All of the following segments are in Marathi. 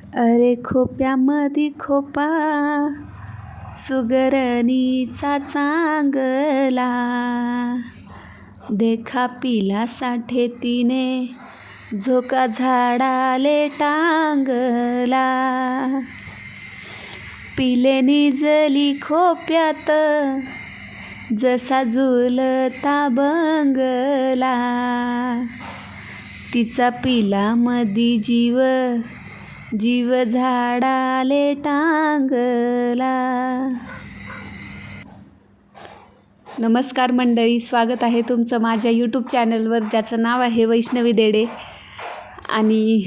अरे खोप्यामधी खोपा सुगरणीचा चांगला, देखा पिला साठे तिने झोका झाडाले टांगला. पिले निजली खोप्यात जसा झुलता बंगला, तिचा पिला मधी जीव जीव झाडाले टांगला. नमस्कार मंडळी, स्वागत आहे तुमचं माझ्या यूट्यूब चॅनलवर, ज्याचं नाव आहे वैष्णवी देडे. आणि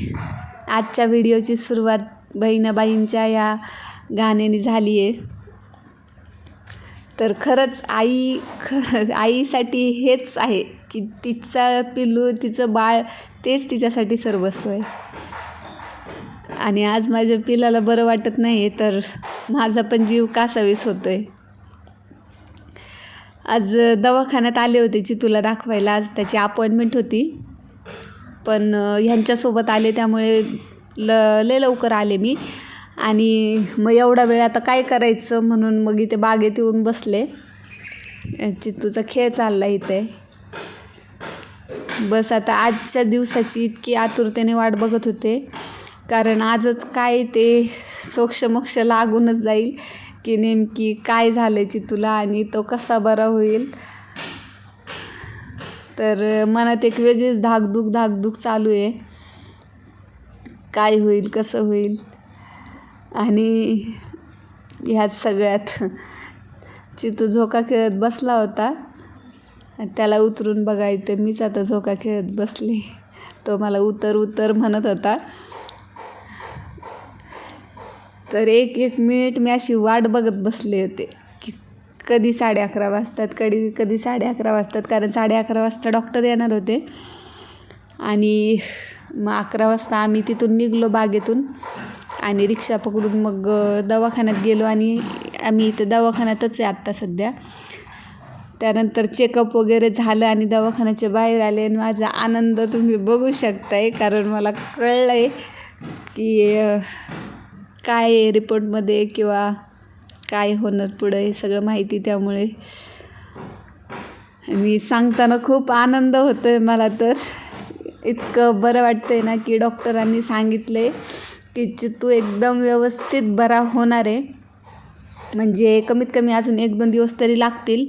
आजच्या व्हिडिओची सुरुवात बहिणाबाईंच्या या गाण्याने झाली आहे. तर खरंच आईसाठी हेच आहे की तिचा पिल्लू, तिचं बाळ तेच तिच्यासाठी सर्वस्व आहे. आणि आज माझ्या पिलाला बरं वाटत नाही आहे, तर माझा पण जीव कासावीस होतो आहे. आज दवाखान्यात आले होते चितूला दाखवायला. आज त्याची अपॉइंटमेंट होती, पण ह्यांच्यासोबत आले त्यामुळे लय लवकर आले मी. आणि मग एवढा वेळ आता काय करायचं म्हणून मग इथे बागेत येऊन बसले. चितूचा खेळ चालला इथे. बस आता आजच्या दिवसाची इतकी आतुरतेने वाट बघत होते, कारण आजच काय ते सोक्षमोक्ष लागूनच जाईल की नेमकी काय झालं चितूला आणि तो कसा बरा होईल. तर मनात एक वेगळीच धाकधूक चालू आहे, काय होईल कसं होईल. आणि ह्यात सगळ्यात चितू झोका खेळत बसला होता. त्याला उतरून बघायचं, मीच आता झोका खेळत बसले. तो मला उतर म्हणत होता. तर एक मिनिट मी अशी वाट बघत बसले होते की कधी 11:30 वाजतात, कधी 11:30 वाजतात. कारण 11:30 वाजता डॉक्टर येणार होते. आणि मग 11 वाजता आम्ही तिथून निघलो बागेतून आणि रिक्षा पकडून मग दवाखान्यात गेलो. आणि आम्ही इथं दवाखान्यातच आहे आत्ता सध्या. त्यानंतर चेकअप वगैरे झालं आणि दवाखान्याच्या बाहेर आले. आणि माझा आनंद तुम्ही बघू शकताय, कारण मला कळलं आहे की काय आहे रिपोर्टमध्ये किंवा काय होणार पुढं, हे सगळं माहिती. त्यामुळे मी सांगताना खूप आनंद होतो आहे मला. तर इतकं बरं वाटतं आहे ना की डॉक्टरांनी सांगितले की चितू एकदम व्यवस्थित बरा होणार आहे. म्हणजे कमीत कमी अजून 1-2 दिवस तरी लागतील,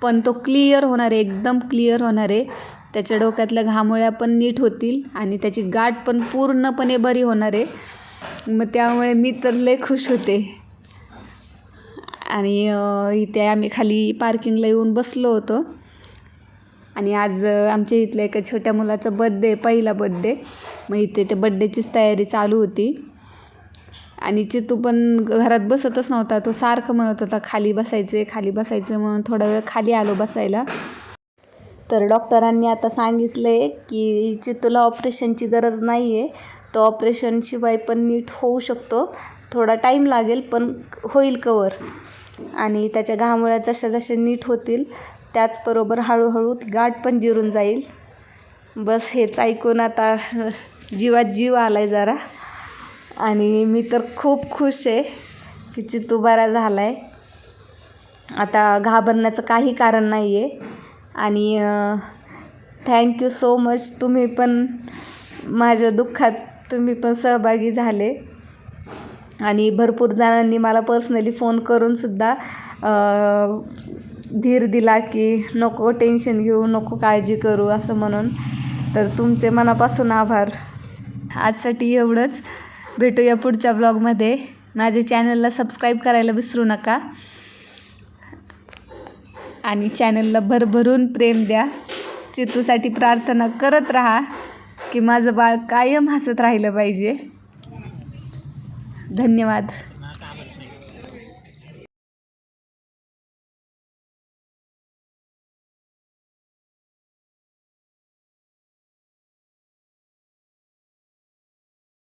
पण तो क्लिअर होणार आहे, एकदम क्लिअर होणार आहे. त्याच्या डोक्यातल्या घामोळ्या पण नीट होतील आणि त्याची गाठ पण पूर्णपणे बरी होणार आहे. मग त्यामुळे मी तर लय खुश होते. आणि इथे आम्ही खाली पार्किंगला येऊन बसलो होतो. आणि आज आमच्या इथल्या एका छोट्या मुलाचा बड्डे, पहिला बड्डे. मग इथे ते बड्डेचीच तयारी चालू होती. आणि चितू पण घरात बसतच नव्हता. तो सारखं म्हणत होता खाली बसायचं म्हणून थोडा वेळ खाली आलो बसायला. तर डॉक्टरांनी आता सांगितलं आहे की चितूला ऑपरेशनची गरज नाही आहे. तो ऑपरेशनशिवाय पण नीट होऊ शकतो. थोडा टाईम लागेल पण होईल कवर. आणि त्याच्या घामोळ्या जशा नीट होतील त्याचबरोबर हळूहळू गाठ पण जिरून जाईल. बस हेच ऐकून आता जीवात जीव आला आहे जरा. आणि मी तर खूप खुश आहे की चितू बरा झाला आहे. आता घाबरण्याचं काही कारण नाही आहे. आणि थँक्यू सो मच, तुम्ही पण माझ्या दुःखात तुम्ही पण सहभागी झाले. आणि भरपूर जणांनी मला पर्सनली फोन करूनसुद्धा धीर दिला की नको टेन्शन घेऊ, नको काळजी करू असं म्हणून. तर तुमचे मनापासून आभार. आजसाठी एवढंच. भेटूया पुढच्या ब्लॉगमध्ये. माझ्या चॅनलला सबस्क्राईब करायला विसरू नका. आणि चॅनलला भरभरून प्रेम द्या. चितूसाठी प्रार्थना करत राहा की माझं बाळ कायम हसत राहिलं पाहिजे. धन्यवाद.